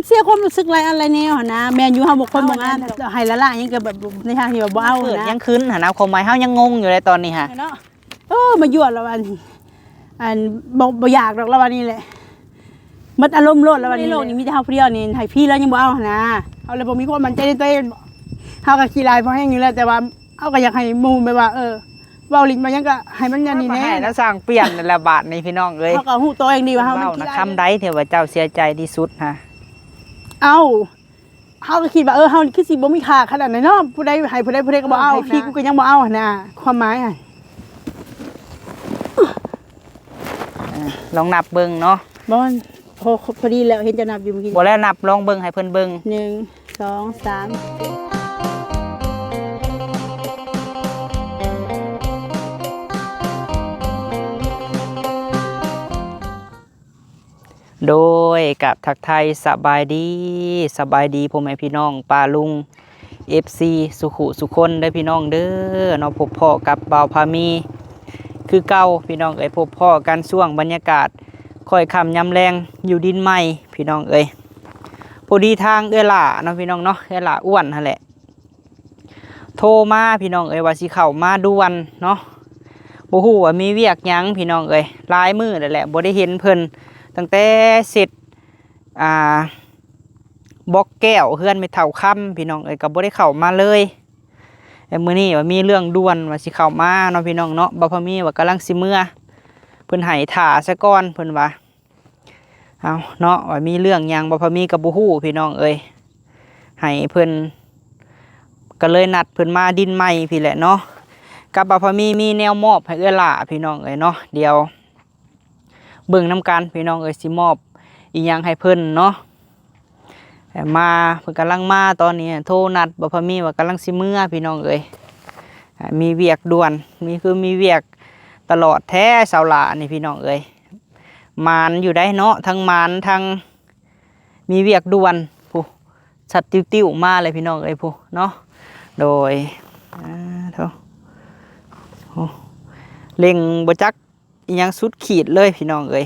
เสียความรู้สึกอะไรแนวนะแมนยูเฮาบ่คนบ่งานให้ละล่ะยังก็แบบในทางที่แบบบ่เอานะยังคืนหานะความหมายเฮายังงงอยู่เลยตอนนี้ฮะเนาะมายั่วแล้วอันบ่อยากดอกแล้ววันนี้แหละมัดอารมณ์โลดแล้ววันนี้โลกนี้มีแต่เฮาผู้เดียวนี่ให้พี่แล้วยังบ่เอานะเฮาเลยบ่มีความมั่นใจในตัวเองเฮาก็ขี้ลายพอแห้งอยู่แล้วแต่ว่าเฮาก็อยากให้หมู่แบบว่าเว้าลิ้นมายังก็ให้มันอย่างนี้แน่ให้แล้วสร้างเปลี่ยนนั่นแหละบาทนี่พี่น้องเอ้ยเฮาก็ฮู้ตัวเองดีว่าเฮามันขี้ลายคำใดที่ว่าเจ้าเสียใจที่สุดฮะเฮาก็คิดว่าเฮาคือสิบ่มีค่าขนาดนั้นเนาะผู้ใดให้ผู้ใดก็บ่เอาพี่กูก็ยังบ่เอานะความหมายลองนับเบิ่งเนาะบ่พอดีแล้วเห็นจะนับอยู่เมื่อกี้บ่แล้วนับลองเบิ่งให้เพิ่นเบิ่ง1 2 3โดยกับทักไทยสบายดีพ่อแม่พี่น้องป้าลุง FC สุขุสุคนได้พี่น้องเด้อเนาะพบพ่อกับบ่าวพามีคือเก่าพี่น้องเอ้ยพบพ่อกันช่วงบรรยากาศค่อยค่ำยามแรงอยู่ดินใหม่พี่น้องเอ้ยพอดีทางหล่าเนาะพี่น้องเนาะหล่าอ้วนนั่นแหละโทรมาพี่น้องเอ้ยว่าสิเข้ามาด่วนเนาะบ่ฮู้ว่ามีเวียกหยังพี่น้องเอ้ยหลายมื้อนั่นแหละบ่ได้เห็นเพิ่นตั้งแต่เสร็จบล็อกแก้วเฮือนไม่เท่าค่ำพี่น้องเอ้ยก็บ่ได้เข้ามาเลยมื้อนี้ว่ามีเรื่องด่วนว่าสิเข้ามาเนาะพี่น้องเนาะบ่พอมีว่ากำลังสิเมื่อเพิ่นให้ท่าซะก่อนเพิ่นว่าเอาเนาะว่ามีเรื่องหยังบ่พอมีก็บ่ฮู้พี่น้องเอ้ยให้เพิ่นก็เลยนัดเพิ่นมาดินใหม่พี่แหละเนาะกับบ่พอมีแนวมอบให้หล่าพี่น้องเอ้ยเนาะเดี๋ยวเบิ่งน้ำกันพี่น้องเอ้ยสิมอบอีหยังให้เพิ่นเนาะมาเพิ่นกำลังมาตอนนี้โทรนัดบ่พอมีว่ากำลังสิเมื่อพี่น้องเอ้ยมีเวียกด่วนมีเวียกตลอดแท้เสาหลานี่พี่น้องเอ้ยมานอยู่ได้เนาะทั้งมานทั้งมีเวียกด่วนผู้ชัดติ้วๆมาเลยพี่น้องเอ้ยผู้เนาะโดยเท่าเล็งบ่จักอีหยังสุดขีดเลยพี่น้องเอ้ย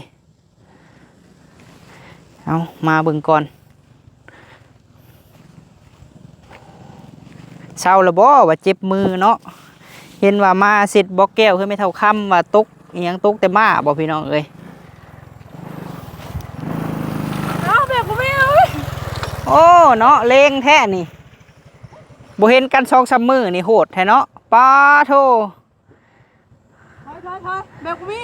เอามาเบิ่งก่อนเช้าแล้วบ่ว่าเจ็บมือเนาะเห็นว่ามาเสร็จบล็อกแก้วคือไม่เท่าค่ำว่าตกอีหยังตกแต่มาบ่พี่น้องเอ้ยแบบกูไม่เอาโอ้เนาะเลงแท้นี่บ่เห็นกัน2-3มื้อนี่โหดแท้เนาะปาโธถอยแบบกูมี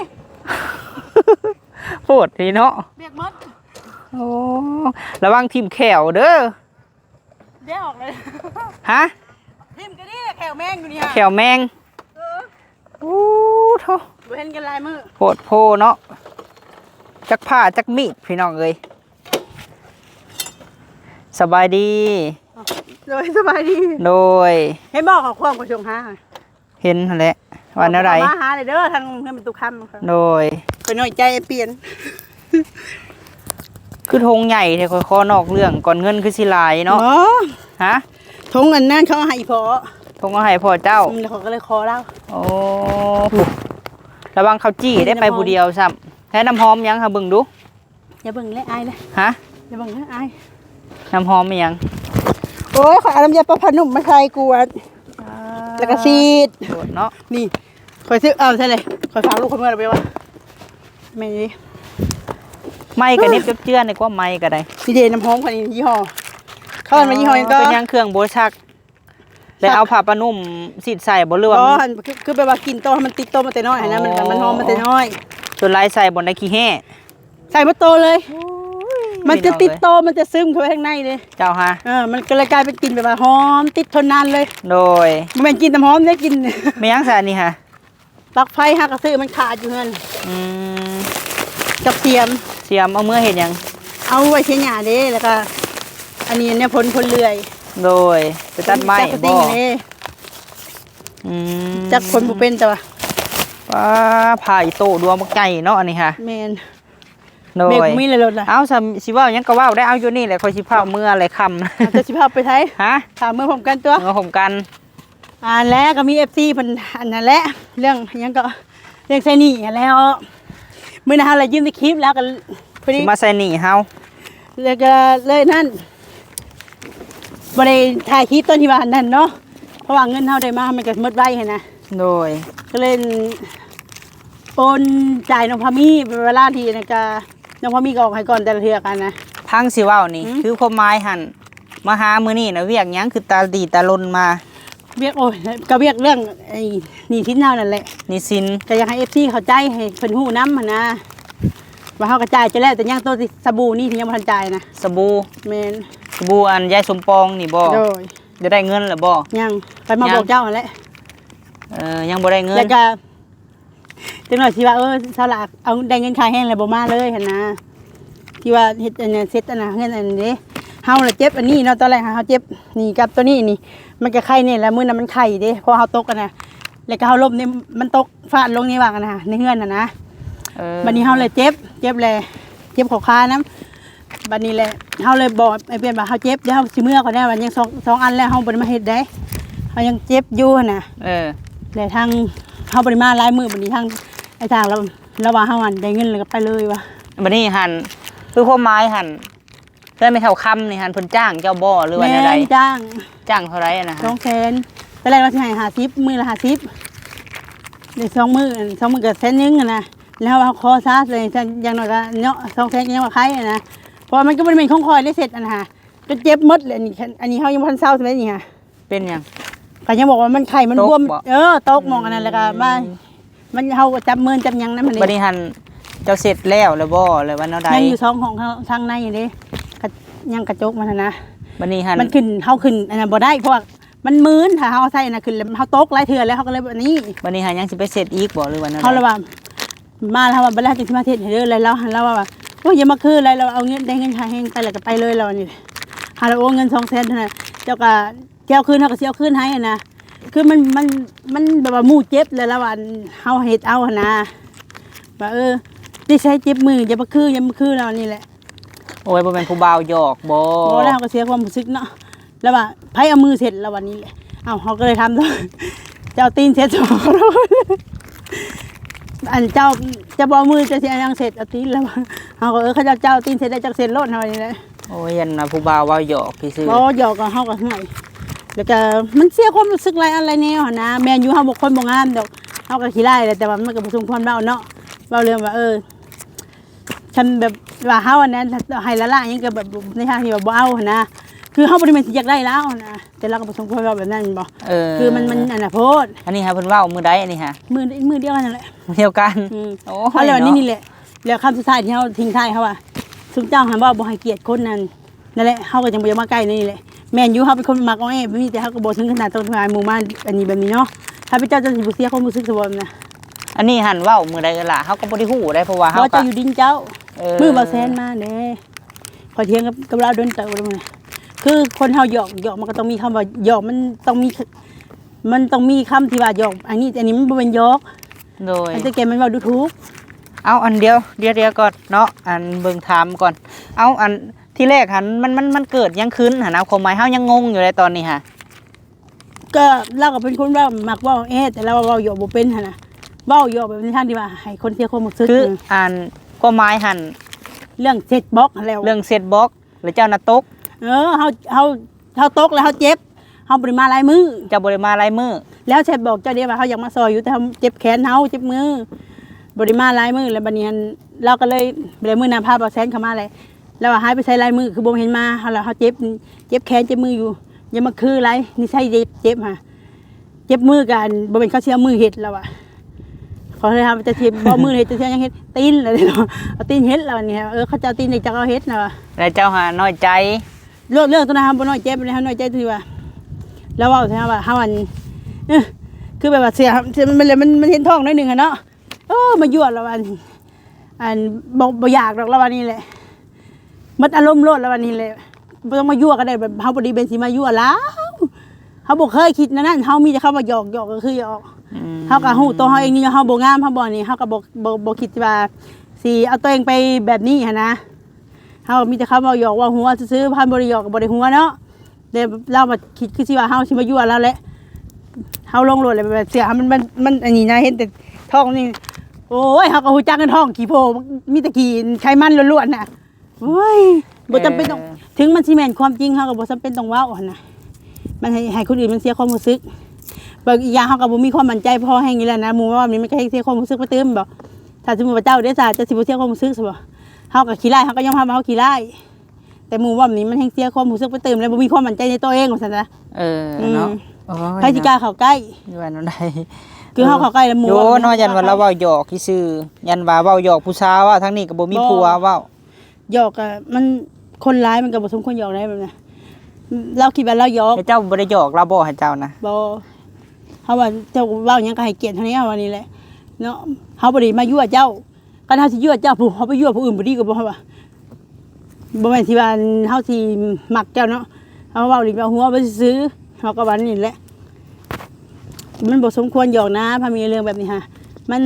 โหดพี่เนาะเบียกมดโอ้ระวังทิ่มแขวเด้อเดี๋ยวออกเลยฮะทิ่มกันดิแขวแมงอยู่นี่ฮะแขวแมงโอ้โธ่บ่เห็นกันลายมือโหดโพเนาะจักผ้าจักมีดพี่น้องเอ้ยสบายดีโดยสบายดีโดยให้บอกเขาความกระชงหาเห็นแหละวันอะไรมาหาเลยเด้อทางเพื่อนเป็นตุกคำโดยไปหน่อยใจเปลี่ยนคือธงใหญ่แต่คอนอกเรื่องก่อนเงินคือสิลายเนาะฮะธงอันนั้นเขาให้พอธงเอาให้พ่อเจ้าแล้วเขาก็เลยคอเล่าโอ้ระวังเขาจี้ได้ไปผู้เดียวซ้ำแท้น้ำหอมยังค่ะเบิ่งดูอย่าเบิ่งเลยอายเลยฮะอย่าเบิ่งเลยอายน้ำหอมยังโอ้ยขอน้ำยาประพนุ่มมาใส่กวดแล้วก็ซีดเนาะนี่คอยซื้อใช่เลยคอยฝากลูกคนเมื่อไรไปวะไม่ดีไม่กระเน็บเจื้อนในกว่าไม่กระไดพี่เดน้ำหอมคนนี้ยี่ห้อเขาเป็นยี่ห้อยังก็เป็นยังเครื่องโบชักแล้วเอาผ้าปนุ่มสีใส่บนเรือว่าคือแบบว่ากินโตมันติดโตมาแต่น้อยนะมันหอมมาแต่น้อยส่วนลายใส่บนในขี้แห่ใส่มาโตเลยมันจะติดโตมันจะซึมเข้าไปข้างในเลยเจ้าฮะมันก็เลยกลายเป็นกลิ่นแบบว่าหอมติดทนนานเลยโดยมันเป็นกลิ่นน้ำหอมได้กลิ่นไม่ยังใส่นี่ฮะปลั๊กไฟหักกระสือมันขาดอยู่เงินกับเสียมเอาเมื่อเห็นยังเอาไว้เชียหยาเด้แล้วก็อันนี้เนี่ยพ้นเลื่อยโดยไปตัดไม้บ่จักคนบุเป็นแต่ว่าผ่าอีโต้ดวงบักไก่เนาะอันนี้ฮะแมนโดยมีเลยรถเอาสิว่ายังก็ว่าได้เอาอยู่นี่แหละคอยสิพาเมื่ออะไรคำจะสิพาไปไทยฮะถามเมื่อผมกันตัวเมื่อผมกันแล้วก็มีFCเพิ่นอันนั้นแหละเรื่องยังก็เรื่องใส่หนี้แล้วมื้อนั้นเรายืมในคลิปแล้วก็พอดีมาใส่หนี้เฮา แล้วก็เลยนั่นบ่ได้ถ่ายคลิปตอนที่ว่านั่นเนาะเพราะว่าเงินเฮาได้มามันก็หมดไวหั่นนะ โดย ก็เลยโอนจ่ายน้องพามีเวลาที่นะก็น้องพามีก็ออกให้ก่อนแต่ละเทื่อกันนะ พังสิเว้านี่คือความหมายหั่นมาหามื้อนี้นะเวียกหยังคือตาดีตาลนมา เรียกโอ้ยก็เรียกเรื่องไอ้หนี้สินเฮานั่นแหละ นี่สิน แต่อยากให้ FC เข้าใจให้เพิ่นฮู้นำหั่นนะว่าเฮากระจายจะแล้วแต่ยังตัวสบู่นี่ที่ยังบ่ทันจ่ายนะ สบู่ แม่น สบู่อันยายสมปองนี่บ่ โดย จะได้เงินหรือบ่ ยังไปมาบอกเจ้าหั่นแหละ ยังบ่ได้เงิน แล้วก็จังหน่อยที่ว่าสลากเอาได้เงินค่าแห้งแล้วบ่มาเลยหั่นนะที่ว่าเฮ็ดอันนั้นเสร็จอันน่ะเงินอันนี้เฮาน่ะเจ็บอันนี้เนาะตอนแรกเฮาเจ็บนี่กับตัวนี้นี่มันก็ไข้นี่แล้วมื้อนั้นมันไข้เด้พอเฮาตกกันน่ะแล้วก็เฮาล้มนี่มันตกฟาดลงนี่ว่ากันน่ะในเฮือนน่ะนะบัดนี้เฮาเลยเจ็บเลยเจ็บข้อขานํบัดนี้แหละเฮาเลยบอกไอ้เพิ่นว่าเฮาเจ็บเดี๋ยวเฮาสิมื้อก่อนได้วันยังสองอันแล้วเฮาบ่ได้มาเฮ็ดได้เฮายังเจ็บอยู่หั่นน่ะแล้วทางเฮาบ่ได้มาหลายมื้อบัดนี้ทางไอ้ทางเราว่าเฮาอันได้เงินแล้วก็ไปเลยว่ะ บัดนี้หั่นคือความหมายหั่นเพิ่นไม่เท่าคำนี่หั่นเพิ่นจ้างเจ้าบ่หรือว่าจังได๋ แม่นจ้าง จ้างเท่าไหร่อะนะฮะ 200,000ตอนแรกว่าสิให้50มื้อละ50ได้2มื้อก็แสนนึงอะนะแล้วว่าขอซะเลยอย่างน้อยก็เนาะ200,000ก็ยังว่าใครอะนะเพราะมันก็บ่ได้เป็นของคอยได้เสร็จอะนะฮะจนเจ็บหมดเลยอันนี้เฮายังบ่ทันเซาใช่มั้ยนี่ฮะ เป็นหยัง ก็ยังบอกว่ามันไข้มันบวม ตกบ่ ตกหมองอันนั้นแล้วก็มามันเฮาก็จับมือจับหยังนำมัน บัด นี่ นี้หั่นเจ้าเสร็จแล้วหรือบ่หรือว่าแนวใด ยังอยู่2ห้องทางในอยู่เด้ก็ยังกระจกมันน่ะนะ บัดนี้หั่น มันขึ้นเฮาขึ้นอันนั้นบ่ได้เพราะว่ามันมืนถ้าเฮาใส่อันนั้นขึ้นแล้วเฮาตกหลายเทื่อแล้วเฮาก็เลยแบบนี้ บัดนี้หั่นยังสิไปเสร็จอีกบ่หรือว่าแนวใด เฮาเลยว่ามาแล้วว่าบ่แล้วจะสิมาเทศให้เด้อแล้วเราว่าโอ้ยอย่ามาคืนอะไรเราเอาเงินได้เงินค่าแห้งไปแล้วก็ไปเลยเรานี่หาเราโอนเงิน200,000เท่านั้นเจ้าก็เจ้าคืนเฮาก็สิเอาคืนให้อะนะคือมันแบบว่าหมู่เจ็บแล้วว่าเฮาเฮ็ดเอาหั่นนะว่าที่ใช้เจ็บมืออย่ามาคืนเรานี่แหละ โอ้ยบ่แม่นผู้บ่าวหยอกบ่ บ่แล้วเฮาก็เสียความรู้สึกเนาะแล้วว่าไผเอามือเสร็จแล้ววันนี้แหละเอ้าเฮาก็เลยทำเจ้าตีนเสร็จ2อันเจ้าจะบ่มือจะสิยังเสร็จเอาตีนแล้วเฮาก็เขาเจ้าตีนเสร็จได้จักเสร็จโลดเฮานี่แหละ โอ้ยยันน่ะผู้บ่าวเว้าหยอกพี่ซื่อ บ่หยอกก็เฮาก็ห่วยแล้วก็มันเสียความรู้สึกหลายอันหลายแนวหั่นนะแม่นอยู่เฮาบ่คนบ่งามดอกเฮาก็ขี้ร้ายแหละแต่ว่ามันก็บ่สมควรเว้าเนาะเว้าเรื่องว่าฉันแบบว่าเฮาอันนั้นให้ละละหยังก็แบบในทางที่ว่าบ่เอาหั่นนะคือเฮาบ่ได้แม่นสิอยากได้แล้วนะแต่เราก็บ่สมควรเว้าแบบนั้นบ่คือมันอันน่ะโพด อันนี้ฮะเพิ่นเว้ามื้อใดอันนี้ฮะ มือเดียวกันนั่นแหละ มื้อเดียวกัน โอ้เขาเลยว่านี่แหละแล้วคำสุดท้ายที่เฮาทิ้งท้ายเขาว่าสุเจ้าหันว่าบ่ให้เกียรติคนนั้นนั่นแหละเฮาก็จังบ่อยากมาใกล้นี่แหละแม่นอยู่เฮาเป็นคนมักอ้อแอ้มีแต่เฮาก็บ่ถึงขนาดต้องทำลายหมู่บ้านอันนี้แบบนี้เนาะถ้าพระเจ้าจะสิบ่เสียความรู้สึกซะบ่นะ อันนี้หันเว้ามื้อใดกันล่ะเฮาก็บ่ได้ฮู้ได้เพราะว่าเฮา ว่า ก็ เจ้าอยู่ดินเจ้ามือบ่แซนมาเด้ขอเถียงกับเราโดนเตะบ่ได้คือคนเฮาหยอกมันก็ต้องมีคำว่าหยอกมันต้องมีคำที่ว่าหยอกอันนี้มันบ่เป็นหยอก โดย อันแต่แกมันเว้าดูถูก เอาอันเดียวก่อนเนาะอันเบิ่งถามก่อนเอาอันที่แรกหันมันเกิดยังขึ้นหันเอาความหมายเฮายังงงอยู่เลยตอนนี้ฮะ ก็เราก็เป็นคนว่ามักเว้าแต่เราเว้าหยอกบ่เป็นหั่นน่ะเว้าหยอกแบบในทางที่ว่าให้คนเสียความรู้สึก คืออันความหมายหัน เรื่องเซ็ตบล็อกแล้ว เรื่องเซตบ็อกหรือเจ้าน่ะตก เฮาตกแล้วเฮาเจ็บเฮาบ่ได้มาหลายมื้อ เจ้าบ่ได้มาหลายมื้อ แล้วแชทบอกเจ้าเดียวว่าเฮาอยากมาซอยอยู่แต่เฮาเจ็บแขนเฮาเจ็บมือบ่ได้มาหลายมื้อแล้วบัดนี้เราก็เลยเลยมื้อนั้นพาบ่แซนเข้ามาเลยแล้วว่าหายไปใช้หลายมื้อคือบ่เห็นมาเฮาแล้วเฮาเจ็บแขนเจ็บมืออยู่อย่ามาคือไรนี่ใช่เจ็บฮะเจ็บมือกันบ่เป็นเขาเสียมือเฮ็ดแล้วอ่ะขอเลยทำจะเจ็บบ่มือเฮ็ดจะเสียยังเฮ็ดตีนเลยเนาะเอาตีนเฮ็ดแล้วนี่เขาจะเอาตีนจักเอาเฮ็ดน่ะว่ะ แล้วเจ้าหาน้อยใจ เรื่องตัวนั้นบ่น้อยเจ็บเลยเฮาน้อยใจที่ว่าแล้วเว้าใช่ว่าเฮาอันคือแบบว่าเสียมันเห็นท้องหน่อยนึงอ่ะเนาะมายั่วแล้วอันบ่อยากดอกแล้ววันนี้แหละมัดอารมณ์โลดแล้ววันนี้แหละบ่ต้องมายั่วก็ได้แบบเฮาบ่ได้เป็นสิมายั่วแล้วเฮาบ่เคยคิดนั่นเฮามีแต่คำว่าหยอกก็คือหยอกเฮาก็ฮู้ตัวเฮาเองนี่เฮาบ่งามเฮาบ่นี่เฮาก็บ่คิดว่าสิเอาตัวเองไปแบบนี้หั่นนะเฮามีแต่คำว่าหยอกว่าหัวซื่อๆพันบ่ได้หยอกก็บ่ได้หัวเนาะแต่เรามาคิดคือสิว่าเฮาสิมายั่วแล้วแหละเฮาลงโลดเลยแบบเสียมันอันนี้นะเห็นแต่ท้องนี่โอ้ยเฮาก็ฮู้จักกันท้องขี้โพมีแต่ขี้ไขมันล้วนๆน่ะโอ้ย บ่จำเป็นต้องถึงมันสิแม่นความจริงเฮาก็บ่จำเป็นต้องเว้าหั่นน่ะมันให้คนอื่นมันเสียความรู้สึกบางอีกอย่างเฮาก็บ่มีความมั่นใจพอแห่งนี้แหละนะหมู่ว่ามันก็ให้เสียความรู้สึกไปเติมบ่ถ้าสมมุติว่าเจ้าได้ซะจะสิบ่เสียความรู้สึกซะบ่เฮาก็ขี้ร้ายเฮาก็ยอมรับว่าเฮาขี้ร้ายแต่หมู่ว่านี้มันแห่งเสียความรู้สึกไปเติมแล้วบ่มีความมั่นใจในตัวเองว่าซั่นนะเนาะใครสิกล้าเข้าใกล้อยู่ว่านั่นได้คือเฮาเข้าใกล้แล้วหมู่โยเนาะยันว่าเราเว้าหยอกซื่อยันว่าเว้าหยอกผู้สาวว่าทั้งนี้ก็บ่มีผัวเว้าหยอกอ่ะมันคนร้ายมันก็บ่สมควรหยอกได้แบบนั้นเราคิดว่าเราหยอกเจ้าบ่ได้หยอกเราบ่ให้เจ้านะบ่เฮาว่าเจ้าเว้าหยังก็ให้เกียรติเท่านี้วันนี้แหละเนาะเฮาบ่ได้มายั่วเจ้ากันเฮาสิยั่วเจ้าผู้เฮาไปยั่วผู้อื่นบ่ดีก็บ่เฮาว่าบ่แม่นที่ว่าเฮาสิมักเจ้าเนาะเฮาเว้าลิ้นว่าหัวบ่ซื้อเฮาก็ว่านี่แหละมันบ่สมควรหยอกนะพามีเรื่องแบบนี้ฮะมัน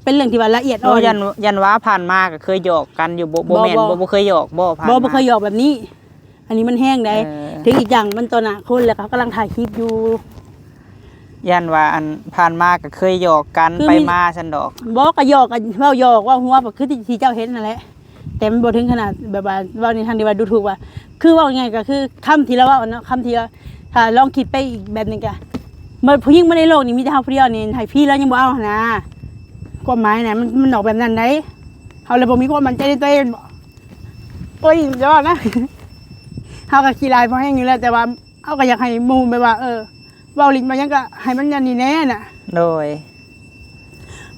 เป็นเรื่องที่ว่าละเอียดอ่อนยันว่าผ่านมาก็เคยหยอกกันอยู่บ่แม่นบ่เคยหยอกบ่ผ่านบ่เคยหยอกแบบนี้อันนี้มันแห้งได้ถึงอีกอย่างมันตอนน่ะคนแล้วเขากำลังถ่ายคลิปอยู่ยันว่าอันผ่านมาก็เคยหยอกกันไปมาซั่นดอกบ่ก็หยอกกันเว้าหยอกว่าหัวคือที่เจ้าเห็นนั่นแหละแต่มันบ่ถึงขนาดแบบว่าเว้าในทางที่ว่าดูถูกว่าคือเว้ายังไงก็คือคำที่เราเว้าเนาะคำที่ถ้าลองคิดไปอีกแบบนึงก็มันผู้หญิงในโลกนี้มีแต่เฮาผู้เดียวนี่ให้พี่แล้วยังบ่เอานะความหมายน่ะมันออกแบบนั้นได้เฮาเลยบ่มีความมั่นใจในตัวเองโอ้ยยอดนะเฮาก็ขี้ลายพอแห้งอยู่แล้วแต่ว่าเฮาก็อยากให้หมู่แบบว่าเว้าลิ้นมายังก็ให้มันยันนี่แน่น่ะโดย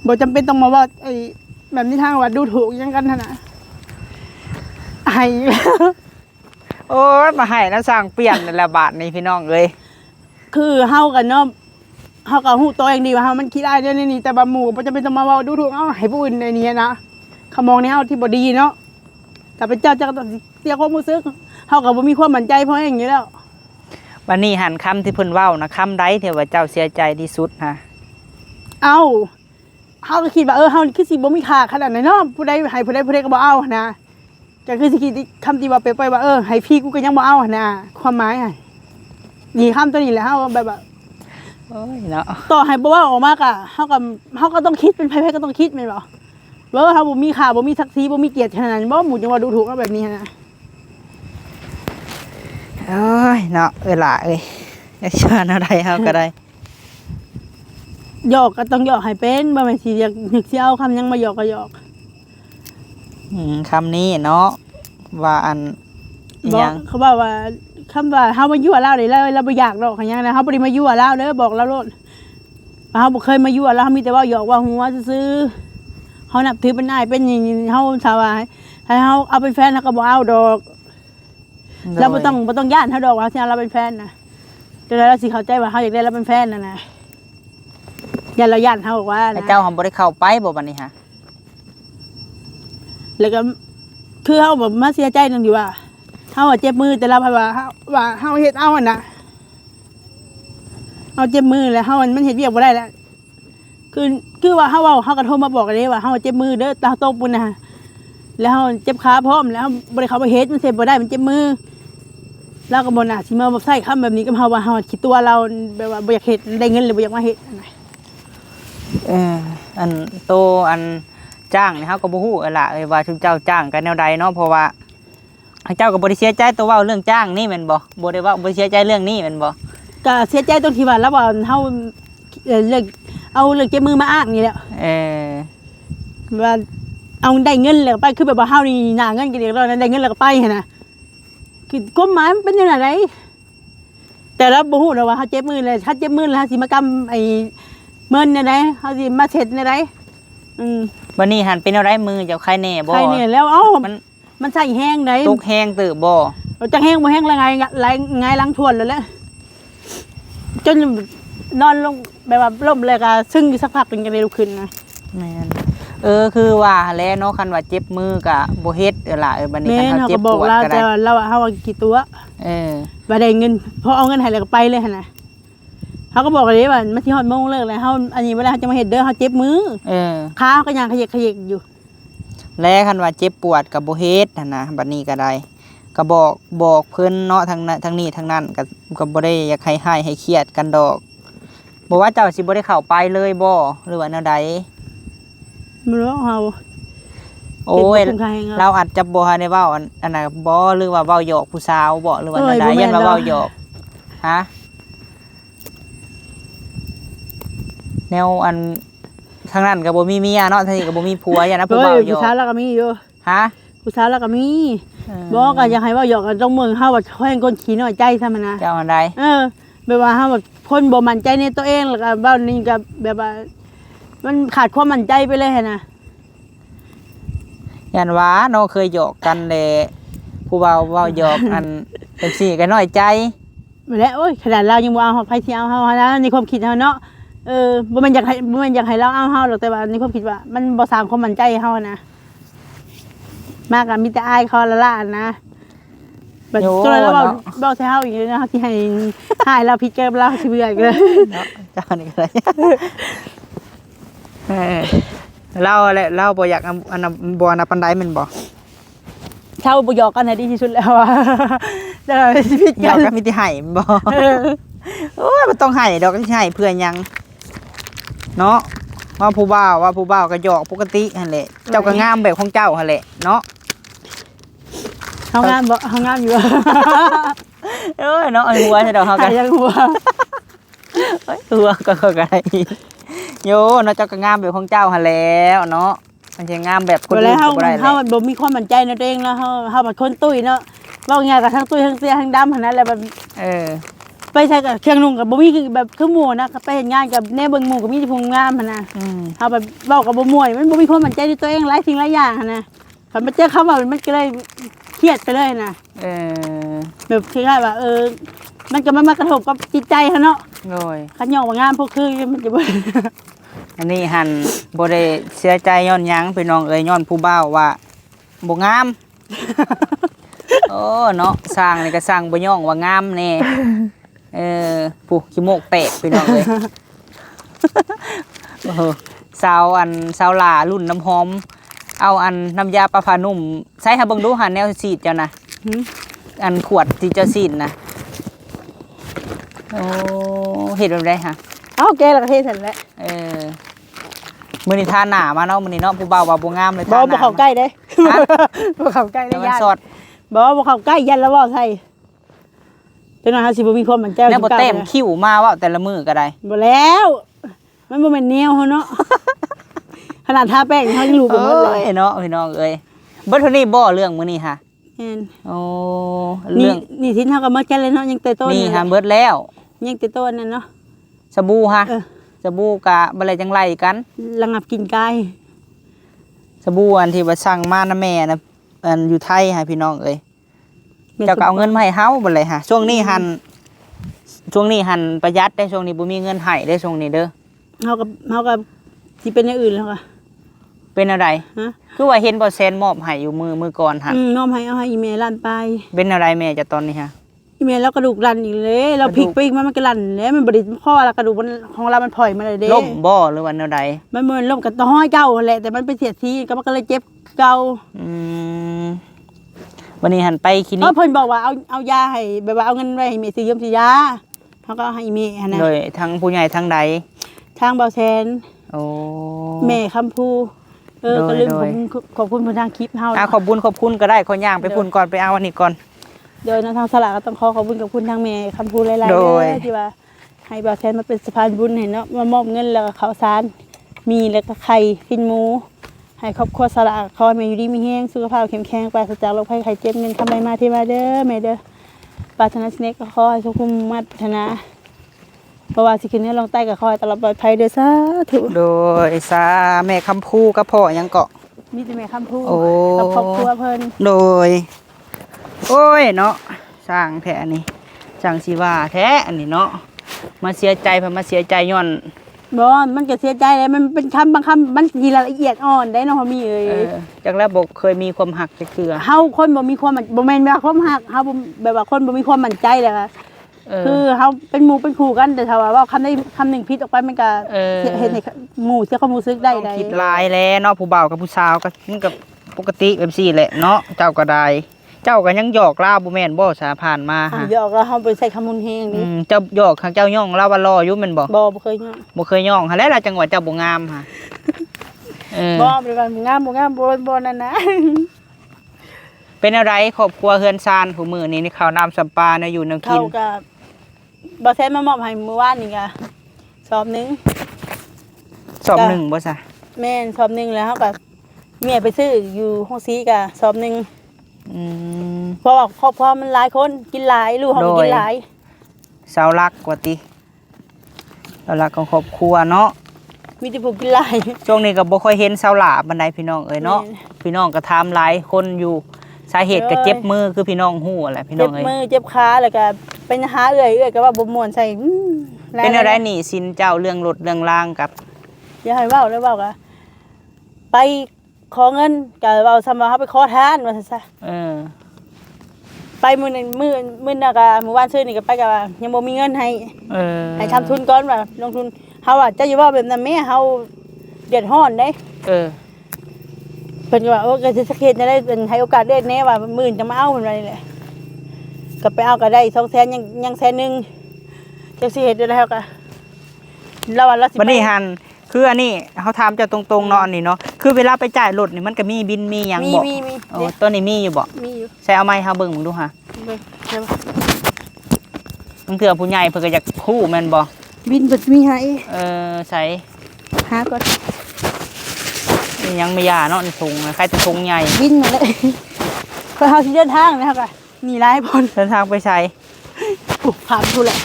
บ่จำเป็นต้องมาว่าไอ้แบบนี้ทางว่าดูถูกยังกันนั่นน่ะให้โอ้ยมาให้แล้วสร้างเปลี่ยนนั่นแหละบาดนี้พี่น้องเอ้ยคือเฮากันเนาะเฮาก็ฮู้ตัวเองดีว่าเฮามันขี้ร้ายเด้อนี่แต่บ่หมู่บ่จำเป็นต้องมาเว้าดูถูกเอาให้ผู้อื่นในนี้นะเขามองในเฮาที่บ่ดีเนาะถ้าเป็นเจ้าก็ต้องเสียความรู้สึกเฮาก็บ่มีความมั่นใจพออย่างนี้แล้ววันนี้หันคำที่เพิ่นเว้านะคำใดที่ว่าเจ้าเสียใจที่สุดฮะเอ้าเฮาก็คิดว่าเฮาคือสิบ่มีค่าขนาดนั้นเนาะผู้ใดให้ผู้ใดก็บ่เอานะก็คือสิคิดคำที่ว่าไปว่าให้พี่กูก็ยังบ่เอานะความหมายอ่ะนี่คำตัวนี้แหละเฮาแบบว่าโอ้ยเนาะต่อให้บ่ว่าออกมากะเฮาก็ต้องคิดเป็นไผก็ต้องคิดแม่นบ่ว่าเฮาบ่มีค่าบ่มีศักดิ์ศรีบ่มีเกียรติขนาดนั้นบ่หมู่จังว่าดูถูกเอาแบบนี้นะโอ้ยเนาะล่ะเอ้ยอยากชวนอะไรเฮาก็ได้หยอกก็ต้องหยอกให้เป็นบ่แม่นสิอยากนึกสิเอาคำยังมาหยอกก็หยอกคำนี้เนาะว่าอันยังเขาบอกว่าคำว่าเฮามายั่วเราได้แล้วเราบ่อยากดอกอย่างนะเฮาบ่ได้มายั่วเราเด้อบอกเราโลดเฮาบ่เคยมายั่วเราเฮามีแต่ว่าหยอกว่าหัวซื่อเฮานับถือเป็นอ้ายเป็นหยังเฮาสาวให้เฮาเอาเป็นแฟนเฮาก็บ่เอาดอกเราบ่ต้องย่านเฮาดอกว่าสิเราเป็นแฟนน่ะแต่เราสิเข้าใจว่าเฮาอยากได้เราเป็นแฟนนั่นน่ะอย่าเราย่านเฮาบอกว่าเจ้าเฮาบ่ได้เข้าไปบ่บัดนี้ฮะแล้วก็คือเฮาแบบมาเสียใจนั่นดีว่าเฮาเจ็บมือแต่เราว่าเฮาเฮ็ดเอาน่ะเอาเจ็บมือแล้วเฮามันเฮ็ดเวียกบ่ได้แล้วคือว่าเฮาก็โทรมาบอกกันเลยว่าเฮาเจ็บมือเด้อตาโตปุ่นน่ะแล้วเฮาเจ็บขาพร้อมแล้วบ่ได้เข้าไปเฮ็ดมันเสร็จบ่ได้มันเจ็บมือแล้วก็บ่น่าสิมาใช้คำแบบนี้กับเฮาว่าเฮาคิดตัวเราแบบว่าบ่อยากเฮ็ดได้เงินหรือบ่อยากมาเฮ็ดอันโตอันจ้างนี่เฮาก็บ่ฮู้ล่ะว่าชุมเจ้าจ้างกันแนวใดเนาะเพราะว่าเจ้าก็บ่ได้เสียใจตัวเว้าเรื่องจ้างนี่แม่นบ่ได้ว่าบ่เสียใจเรื่องนี้แม่นบ่ก็เสียใจตรงที่ว่าแล้วว่าเฮาเรื่องเอาเรื่องเจ็บมือมาอ้างนี่แหละว่าเอาได้เงินแล้วไปคือแบบว่าเฮานี่หน้าเงินกันเดียวแล้วได้เงินแล้วก็ไปหั่นน่ะคือกฎหมายมันเป็นจังได๋แต่เราบ่ฮู้ดอกว่าเฮาเจ็บมือเลยถ้าเจ็บมือแล้วเฮาสิมากำไอ้เมินจังได๋เฮาสิมาเช็ดจังได๋วันนี้หันเป็นอะไรมือเจ้าใครแน่บ่ใครแน่แล้วมันใส่แห้งได้ตกแห้งตื่นบ่จังแห้งบ่แห้งละไงล้างทวนแล้วแหละจนนอนลงแบบว่าล้มเลยก็ซึ่งอยู่สักพักนึงจะได้ลุกขึ้นนะแม่นคือว่าแล้วเนาะคันว่าเจ็บมือก็บ่เฮ็ดล่ะบัดนี้คันเฮาเจ็บปวดก็ได้เราเฮากี่ตัวบ่ได้เงินพอเอาเงินให้แล้วก็ไปเลยหั่นน่ะเฮาก็บอกเลยว่ามันสิฮอดโมงเลิกแล้วเฮาอันนี้เวลาเฮาจะมาเฮ็ดเด้อเฮาเจ็บมือขาก็ยังขยิกอยู่แล้วคันว่าเจ็บปวดก็บ่เฮ็ดหั่นน่ะบัดนี้ก็ได้ก็บอกเพิ่นเนาะทางนี้ทางนั้นก็บ่ได้อยากให้เครียดกันดอกบ่ว่าเจ้าสิบ่ได้เข้าไปเลยบ่หรือว่าแนวใดบ่รู้เฮา โอ้ย เห็นบ่คุ้มค่าแฮง เราอาจจะบ่ได้เว้าอันน่ะบ่หรือว่าเว้าหยอกผู้สาวบ่หรือว่าใดๆยันว่าเว้าหยอกฮะแนวอันทางนั้นก็บ่มีเมียเนาะทางนี้ก็บ่มีผัวอย่านะผู้ เฮ้ บ่าวย หย ผู้ อก สาวแล้วก็มีอยู่ ฮะ ผู้สาวแล้วก็มีบอกก็อยากให้เว่าหยอกกันต้องเมืองเฮาว่าแห่งคนขี้น้อยใจซะมันนะ เจ้าอันใด แบบว่าเฮาแบบคนบ่มั่นใจในตัวเองแล้วก็เว้านี่ก็แบบว่า มันขาดความมั่นใจไปเลยหันน่ะ ยันว่าเนาะเคยหยอกกันแหละผู้บ่าวเว้าหยอกอันจังซี่ก็น้อยใจ มาแล้วโอ้ยขนาดเรายังบ่เอาไผสิเอาเฮานะในความคิดเฮาเนาะบ่แม่นอยากให้เราเอาเฮาหรอกแต่ว่าในความคิดว่า มันบ่สร้างความมั่นใจให้เฮานะมากก็มีแต่อายเขาละล่ะนะบัดจนเราเว้าใส่เฮาอีกนะที่ให้เราผิดกับเราสิเบื่ออีกเลย เนาะเจ้านี่ก็ได้เราแหละเราบ่อยากอันน่ะบ่อันน่ะปานใดแม่นบ่ เช่าบ่หยอกกันให้ดีที่สุดแล้วอ่ะแต่ชีวิต หย กั อก น กันมีแต่ให้แม่นบ่โอ้ยบ่ต้องให้ดอกสิให้เพื่อหยังเนาะว่าผู้บ่าวก็หยอกปกติหั่นแหละเจ้าก็งามแบบของเจ้าหั่นแหละเนาะ เฮางามบ่เฮางามอยู่ เอ้ยเนาะไอ้หัวใช่ดอกเฮากัน ยังหัว หัวก็ได้โยเนาะเจ้าก็งามแบบของเจ้าหั่นแล้วเนาะมันสิงามแบบคน บ่ อื่ แล้ น วเฮา ก็บ่ได้แห เฮา ละ บ่มีความมั่นใจในตัวเองแล้วเฮาเป็นคนตุ้ยเนาะเว้าง่ายก็ทั้งตุ้ยทั้งเตี้ยทั้งดำหั่นนั้นแหละแบบ ไปใช้กับเครื่องนุ่งกับบ่มีคือแบบคือหมู่นะไปเฮ็ดงานกับแน่เบิ่งหมู่ก็มีแต่ผู้งามหั่นน่ะเฮาแบบเว้ากับบ่ม่วนมันบ่มีความมั่นใจในตัวเองหลายสิ่งหลายอย่างหั่นน่ะคันมาเจอคำว่ามันก็เลยเครียดไปเลยน่ะแบบคล้ายๆว่ามันก็มากระทบกับจิตใจเฮาเนาะ โดย คันย่องว่างามพวกคือมันจะบ่ อันนี้หันบ่ได้เสียใจย้อนหยังพี่น้องเอ้ยย้อนผู้บ่าวว่าบ่งาม โอ้เนาะสร้างนี่ก็สร้างบ่ย่องว่างามแน่ผู้ขี้โมกแตกพี่น้องเอ้ย สาวหล่ารุ่นน้ำหอม เอาอันน้ำยาปลาผานุ่มใส่ให้เบิ่งดูหันแนวสีดเจ้านะอันขวดที่เจ้าสีดนะโอ้เฮ็ดแบบใดฮะ เอาแกแล้วก็เฮ็ดซั่นแหละ มื้อนี้ทาหน้ามาเนาะมื้อนี้เนาะผู้บ่าวว่าบ่งามเลย บ่ ทาหน้า เข้าใกล้เด้บ่เข้าใกล้ แต่ ได้ มัน ยาก สด บ่เข้าใกล้ยันแล้วเว้าใส่จังนั้นเฮาสิบ่มีความมั่นใจ แนวบ่เต็มคิ้วมาเว้าแต่ละมื้อก็ได้ บ่แล้ว มันบ่แม่นแนวเฮาเนาะ ขนาดทาแป้งเฮายังรู้บ่หมดเลย เนาะพี่น้องเอ้ยเบิดเท่านี้บ่เรื่องมื้อนี้ค่ะ แม่น โอ้ นี่ เรื่อง นี่สินเฮาก็มาแก่เลยเนาะยังแต่ต้น นี่ค่ะเบิดแล้ว ยังแต่ต้นนั่นเนาะ สบู่ฮะ เออ สบู่กะบ่ได้จังไรกัน ระงับกลิ่นกาย สบู่อันที่ว่าสั่งมานะแม่นะอันอยู่ไทยฮะพี่น้องเอ้ยเจ้าก็เอาเงินมาให้เฮาบ่เลยฮะช่วงนี้หันประหยัดได้ช่วงนี้บ่มีเงินให้ได้ช่วงนี้เด้อ เฮาก็สิเป็นอย่างอื่นแล้วก็ เป็นอะไร ฮะ คือว่าเห็นบ่แซนมอบให้อยู่มือก่อนหั่น น้อมให้เอาให้อีเมลลั่นไป เป็นอะไรแม่จะตอนนี้ฮะ อีเมลแล้วกระดูกลั่นอีกเลยเราพลิกไปอีกมันก็ลั่นแล้วมันบ่ได้ข้อละกระดูกมันของเรามันพลอยมาเลยเด้ ล่มบ่หรือว่าแนวใด มันเหมือนล่มกับต้อยเก่าแหละแต่มันไปเสียดทีก็มันก็เลยเจ็บเก่า อืมวันนี้หันไปคลินิ เพราะ ก เพิ่นบอกว่าเอายาให้แบบว่าเอาเงินไว้ให้แม่ซื้อยมซื้อยาเขาก็เอาให้แม่หั่นน่ะ โดยทั้งผู้ใหญ่ทั้งใด ทางเบาแซน โอ้ แม่คำพูก็ลืม โดย ขอบคุณทางคลิปเฮา ขอบคุณก็ได้คนย่างไปพุ่นก่อนไปเอาอันนี้ก่อน โดยทางสลากก็ต้องขอบคุณกับคุณทางแม่คำพูหลายๆ โดย ที่ว่าให้เบาแซนมาเป็นสะพานบุญให้เนาะมามอบเงินแล้วก็ข้าวสารมีแล้วก็ไข่ฟินหมูให้ครอบครัวสลากขอให้แม่อยู่ดีมีแห้งสุขภาพเข้มแข็งปราศจากโรคภัยไข้เจ็บเงินคำไรมาที่มาเด้อแม่เด้อปรารถนาสิ่งใดก็ขอให้สุขุมมัดธนาเพราะว่าสิขึ้นเหนือลงใต้ก็ขอให้ตลอดปลอดภัยเด้อสาธุ โดยสาแม่คำพูกับพ่อยังเกาะ มีแต่แม่คำพู โอ้ กับครอบครัวเพิ่น โดย โอ้ยเนาะสร้างแท้อันนี้สร้างสิว่าแท้อันนี้เนาะมาเสียใจเพราะมาเสียใจย้อน บ่มันก็เสียใจเลยมันเป็นคำบางคำมันมีรายละเอียดอ่อนได้เนาะมีเอ้ย จากแล้วบอกเคยมีความหักจะเกลือ เฮาคนบ่มีความมั่นบ่แม่นว่าความฮักเฮาบ่แบบว่าคนบ่มีความมั่นใจเลยค่ะคือเฮาเป็นหมู่เป็นคู่กันแต่ถ้าว่าคำใดคำหนึ่งผิดออกไปมันก็เฮ็ดให้หมู่เสียความรู้สึกได้ คิดลายแล้วเนาะผู้บ่าวกับผู้สาวก็มันก็ปกติแบบซี่แหละเนาะเจ้าก็ได้เจ้าก็ยังหยอกลาวบ่แม่นบ่สาผ่านมาฮะ หยอกแล้วเฮาไปใส่คำมุนแฮงนี่ เจ้าหยอกข้างเจ้าย่องลาวว่ารออยู่แม่นบ่ บ่เคยเนาะ บ่เคยย่องหั่นแหละล่ะจังหวะเจ้าบ่งามฮะ บ่บริการงามบ่งามบ่นั่นนะ เป็นอะไรครอบครัวเฮือนซานผู้มื้อนี้นี่ข้าวน้ำสัมปาเนี่ยอยู่แนวกิ เขา น ก็บ่แซ่มามอบให้มื้อวานนี่ก็สอบหนึง สอบหนึ่งบ่ซะ แม่นสอบหนึงแล้วเฮาก็เมียไปซื้ออยู่ห้องซีก็สอบหนึง อืม เพราะว่าครอบครัวมันหลายคนกินหลายลูกเฮาก็กินหลาย เสาหลักกว่าติเสาหลักของครอบครัวเนาะ มีแต่ผู้กินหลาย ช่วงนี้ก็บ่ค่อยเห็นเสาหลาบันไดพี่น้องเอ้ยเนาะ แม่น พี่น้องก็ถามหลายคนอยู่สาเหตุก็เจ็บมือคือพี่น้องฮู้แหละพี่น้ เจ็ อบ งเอ้ย มือเจ็บขาแล้วก็เป็นหาเอื้อยก็ว่าบ่ม่วนใส่หลาย เป็นอะไรหนี้สินเจ้าเรื่องรถเรื่องล่างกับ อย่าให้เว้าเลยเว้าก็ไปขอเงินก็เว้าซ้ำว่าเฮาไปขอทานว่าซั่นซะ เออ ไปมื้อนึงมื้อน่ะก็มื้อวานซื้อนี่ก็ไปก็ว่ายังบ่มีเงินให้ เออ ให้ทำทุนก่อนว่าลงทุนเฮาว่าจะอยู่ว่าแบบนั้นแม่เฮาเดือดร้อนเด้ เออ เพิ่นก็ว่าโอ้ก็สิสักเฮ็ดจะได้เป็นให้โอกาสเด้แน่ว่ามื้อจะมาเอาเพิ่นว่านี่แหละก็ไปเอาก็ได้200,000ยังแสนนึงจังสิเฮ็ดได้เฮาก็เราว่าเราสิ บัดนี้หันคืออันนี้เขาถามเจ้าตรงๆเนาะอันนี้เนาะคือเวลาไปจ่ายรถนี่มันก็มีบินมีหยังบ่ มี โอ้ตัวนี้มีอยู่บ่ มีอยู่ ใส่เอาไม้เฮาเบิ่งมึงดูฮะ เบิ่งเดี๋ยว บางเทื่อผู้ใหญ่เพิ่นก็อยากฮู้แม่นบ่ บินเพิ่นมีให้ ใส่ หาก่อน ยังไม่ยาเนาะในถุงนะใครจะถุงใหญ่ บินมาเลยเพิ่นเฮาสิเดินทางนะครับก็นี่หลายพน เดินทางไปใช้ ปุ๊บผ่านผู้แหละ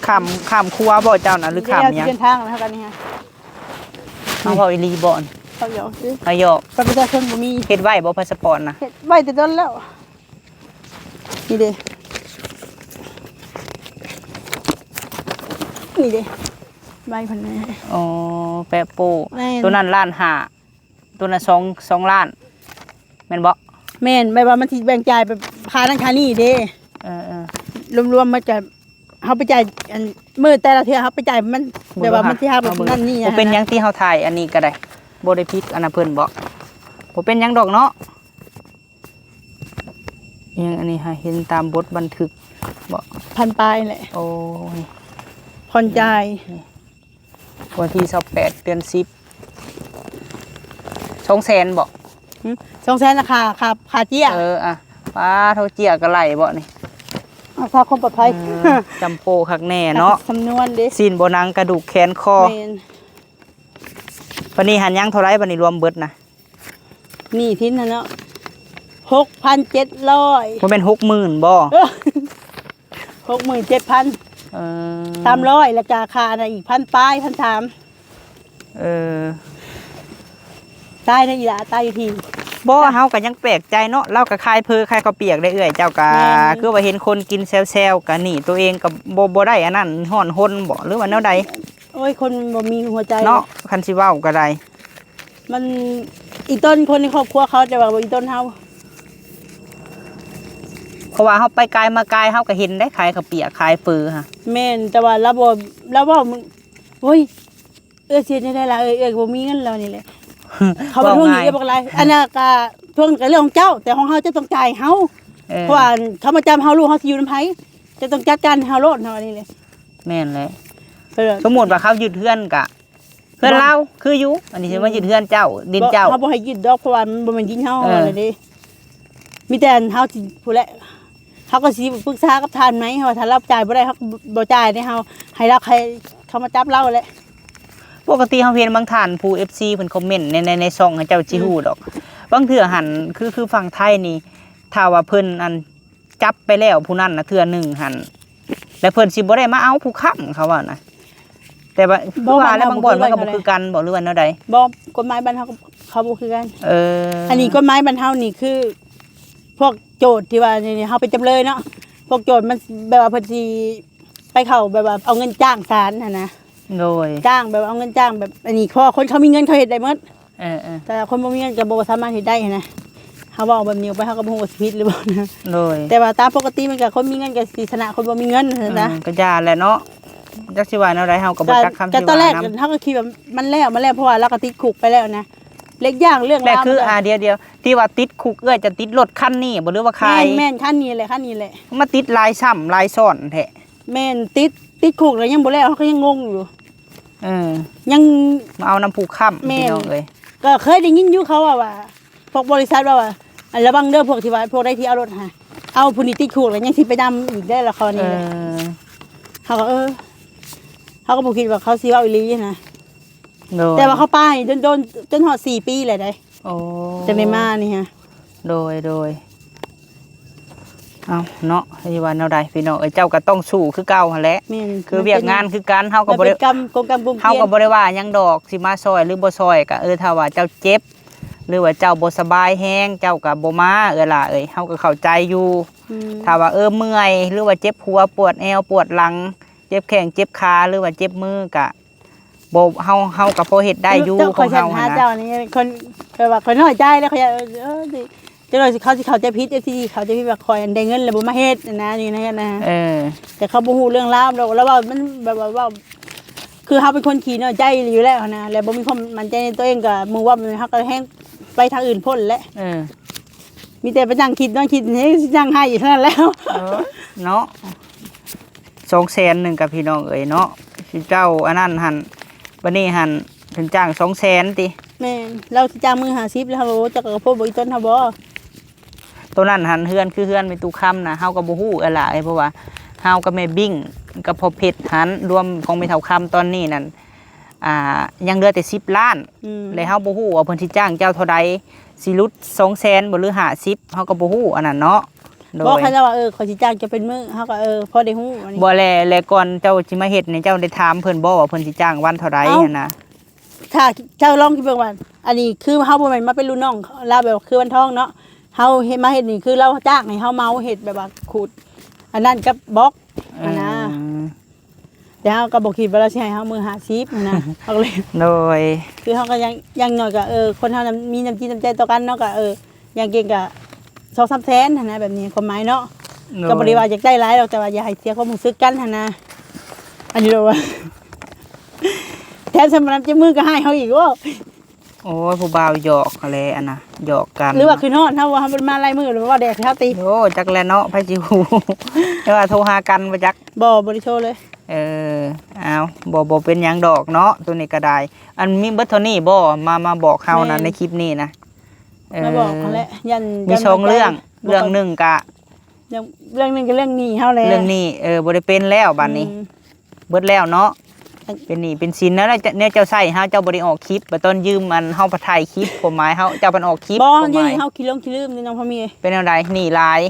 ข้ามครัวบ่เจ้าน่ะหรือข้ามหยัง เดินทางนะครับกันนี่ฮะ เอาเว้าอีหลีบ่อน เขาเดี๋ยวซื้อ อายอก บัตรประชาชนบ่มี เฮ็ดไว้บ่พาสปอร์ตนะ เฮ็ดไว้แต่ต้นแล้วนี่เด้นี่เด้ใบพันนี้ อ๋อแปะโป้ แม่น ตัวนั้นล้านห้าตัวนั้น2ล้านแม่นบ่ แม่นใบว่ามันสิแบ่งจ่ายไปค่านั้นค่านี้เด้ เออ รวมๆมันจะเฮาไปจ่ายอันมื้อแต่ละเทื่อเฮาไปจ่ายมันแบบว่ามันสิหาแบบนั้นนี่ บ่เป็นหยังที่เฮาถ่ายอันนี้ก็ได้บ่ได้ผิดอันน่ะเพิ่นบ่บ่เป็นหยังดอกเนาะอิหยังอันนี้ให้เห็นตามบทบันทึกบ่ พันปลายแหละ โอ้ย ผ่อนจ่าย วันที่28เดือน10 200,000บ่ 200,000ราคาค่าเจี้ย อ่ะป้าเท่าเจียก็ไหลบ่นี่ เอาค่าความปลอดภัย จำโปคักแน่เนาะ สำนวนเด้ ซีนบ่นังกระดูกแขนคอ แม่น บัดนี้หันยังเท่าไรบัดนี้รวมเบิดนะ นี่ทิ้นน่ะเนาะ6,700 บ่แม่น60,000บ่ 67,000 เออ 300แล้วก็ค่าน่ะอีก1,000ปลาย1,300 เออ ตายนะอีหล่ะตายอยู่ที่ บ่เฮาก็ยังแปลกใจเนาะเราก็คายเพอคายข้าวเปียกได้เอื้อยเจ้าก็ แม่น คือว่าเห็นคนกินแซวๆก็นี่ตัวเองก็บ่ได้อันนั้นฮ้อนหนบ่หรือว่าแนวใด โอ้ยคนบ่มีหัวใจ เนาะคันสิเว้าก็ได้ มันอีต้นคนในครอบครัวเขาจะว่าบ่อีต้นเฮา เพราะว่าเฮาไปไกลมาไกลเฮาก็เห็นได้ขายข้าวเปียกขายเฟอฮะ แม่นแต่ว่าเราบ่มึงโอ้ยเสียได้ล่ะบ่มีเงินแล้วนี่แหละเขาบ่ทวงหนี้บ่อะไรอันน่ะก็ทวงก็เรื่องของเจ้า แต่ของเฮาจะต้องจ่ายเฮา เพราะว่าเขามาจำเฮาลูกเฮาสิอยู่นำไผจะต้องจัดการให้เฮาโลดเฮาอันนี้เลย แม่นแหละ เออ สมมุติว่าเขายึดเฮือนกะเฮือนเราคืออยู่อันนี้สิว่ายึดเฮือนเจ้าดินเจ้า เฮาบ่ให้ยึดดอกเพราะว่ามันบ่แม่นดินเฮา เออ เลยเด้มีแต่เฮาสิผู้แหละเฮาก็สิปรึกษากับทานไหมว่าถ้าเราจ่ายบ่ได้เฮาบ่จ่ายได้เฮาให้เราใครเขามาจับเราแหละ ปกติเฮาเห็นบางท่านผู้ FC เพิ่นคอมเมนต์ในช่องให้เจ้าสิฮู้ดอกบางเทื่อหันคือฝั่งไทยนี่ถ้าว่าเพิ่นอันจับไปแล้วผู้นั้นน่ะเทื่อหนึงหันแล้วเพิ่นสิบ่ได้มาเอาผู้ค้ำเขาว่านะแต่ว่าคือว่าแล้วบางบ่อนมันก็บ่คือกันบ่หรือว่าแนวใด บ่กฎหมายบ้านเฮาเขาบ่คือกัน อัน นี้กฎหมายบ้านเฮานี่คือ พวกโจทย์ที่ว่านี่เฮาเป็นจำเลยเนาะพวกโจทย์มันแบบว่าเพิ่นสิไปเข้าแบบว่าเอาเงินจ้างศาลน่ะนะ โดย จ้างแบบเอาเงินจ้างแบบอันนี้พอคนเขามีเงินเขาเฮ็ดได้หมด เออ แต่คนบ่มีเงินก็บ่สามารถเฮ็ดได้นะเฮาเว้าแบบนี้ออกไปเฮาก็บ่ฮู้ว่าสิผิดหรือบ่นะ โดย แต่ว่าตามปกติมันก็คนมีเงินก็สิชนะคนบ่มีเงินนะ ก็ย่าแหละเนาะจักสิว่าแนวใดเฮาก็บ่จักคำสิ ก็ ว่า ตอนแรก นำ เฮาก็คิดว่ามันแล้วเพราะว่าเราก็ติดคุกไปแล้วนะเล็กอย่างเรื่อง แต่ ราว คือเดี๋ยวที่ว่าติดคุกจะติดรถคันนี้บ่หรือว่าใคร แม่นขั้นนี้แหละขั้นนี้แหละ มาติดลายซ้ำลายซ้อนแท้ แม่นติดคุกแล้วยังบ่แล้วเขาก็ยังงงอยู่ เออ ยัง มาเอาน้ำผูกค่ำ แม่น พี่น้องเอ้ย ก็เคยได้ยินอยู่เขาว่าพวกบริษัทว่าอันระวังเด้อพวกที่ว่าพวกได้ที่เอารถหาเอาผู้นี้ติดคุกแล้วยังสิไปดำอีกได้ละครนี้เลยเขาก็เขาก็บ่คิดว่าเขาสิเว้าอีหลีนะแต่ว่าเขาป้ายจนฮอด4 ปีเลยได้โอ้จะไม่มานี่ฮะโดยเอาเนาะที่ว่าแนวใดพี่น้องเจ้าก็ต้องสู้คือเก่าหั่นแหละคือเวียกงานคือกันเฮาก็บ่ได้กรรมเฮาก็บ่ได้ว่าหยังดอกสิมาซอยหรือบ่ซอยก็ถ้าว่าเจ้าเจ็บหรือว่าเจ้าบ่สบายแฮงเจ้าก็บ่มาล่ะเฮาก็เข้าใจอยู่ถ้าว่าเมื่อยหรือว่าเจ็บหัวปวดแอวปวดหลังเจ็บแข้งเจ็บขาหรือว่าเจ็บมือก็บ่เฮาก็พอเฮ็ดได้อยู่ของเฮานะเจ้านี่คนว่าคนน้อยใจแล้วเขาจะจะเลยเขาสิเขาจะพิษที่เขาจะพิษแบบคอยได้เงินแล้วบ่มาเฮ็ดนะนี่นะแต่เขาบ่ฮู้เรื่องราวแล้วว่ามันแบบว่าคือเขาเป็นคนขี้น้อยใจอยู่แล้วนะแล้วบ่มีความมั่นใจในตัวเองก็มึงว่ามันเฮาก็แฮงไปทางอื่นพ้นแล้วมีแต่ไปจังคิดน้องคิดนี่จังให้อยู่เท่านั้นแล้วเนาะ200,000กับพี่น้องเนาะสิเจ้าอันนั้นหั่นบัดนี้หั่นเพิ่นจ้าง200,000ติแม่นเราสิจ้างมือ50แล้วเฮาจักก็พบบ่อีต้นเฮาบ่ตัวนั้นหันเฮือนคือเฮือนเป็นตู้คำนะเฮาก็บ่ฮู้ล่ะเพราะว่าเฮาก็แม่บิ้งกับพ่อเพชรหันรวมของแม่เฒ่าคำตอนนี้นั่นยังเหลือแต่10 ล้านแล้วเฮาบ่ฮู้ว่าเพิ่นสิจ้างเจ้าเท่าใดสิรุด200,000บ่หรือ50เฮาก็บ่ฮู้อันนั้นเนาะบ่คันว่าขอยสิจ้างจะเป็นมื้อเฮาก็พอได้ฮู้อันนี้บ่แลก่อนเจ้าสิมาเฮ็ดนี่เจ้าได้ถามเพิ่นบ่ว่าเพิ่นสิจ้างวันเท่าใดหั่นนะถ้าเจ้าลองคิดเบิ่งว่าอันนี้คือเฮาบ่แม่นมาเป็นรุ่นน้องลาแบบคือวันทองเนาะเฮาเฮ็ดมาเฮ็ดนี่คือเราจ้างให้เฮาเมาเฮ็ดแบบว่าขูดอันนั้นกับบล็อกนะแต่เฮาก็บ่คิดว่าเราสิให้เฮามือ50นะเฮาเลยโดยคือเฮาก็ยังน้อยก็คนเฮามีน้ำจิตน้ำใจต่อกันเนาะก็ยังเก่งก็2-3 แสนหั่นนะแบบนี้ความหมายเนาะก็บ่ได้ว่าอยากได้หลายดอกแต่ว่าอย่าให้เสียความรู้สึกกันหั่นนะอันนี้ว่าแถมสำหรับเจ้ามือก็ให้เฮาอีกว่าโอ้ยผู้บ่าวหยอกอะไรอันน่ะหยอกกันหรือว่าคือนอนเฮาว่าเฮาบ่มาไล่มือหรือว่าแดกเฮาตีโอ้จักแลเนาะไผสิฮู้แต่ว่าโทรหากันบ่จักบ่ได้โทรเลยเอาบ่เป็นหยังดอกเนาะตัวนี้ก็ได้อันมีเบิดเท่านี้บ่มาบอกเฮานะในคลิปนี้นะมาบอกเขาแหละยันมี2เรื่องนึงก็เรื่องนึงก็เรื่องนี้เฮาแล้วเรื่องนี้บ่ได้เป็นแล้วบัดนี้เบิดแล้วเนาะเป็นหนี้เป็นสินแล้วเนี่ยเจ้าใส่เฮาเจ้าบ่ได้ออกคลิปบ่ต้นยืมมันเฮาบ่ถ่ายคลิปผมหมายเฮาเจ้ามันออกคลิปผมหมายเฮาขี้ลืมน้องพ่อมีเป็นจังได๋หนี้หลาย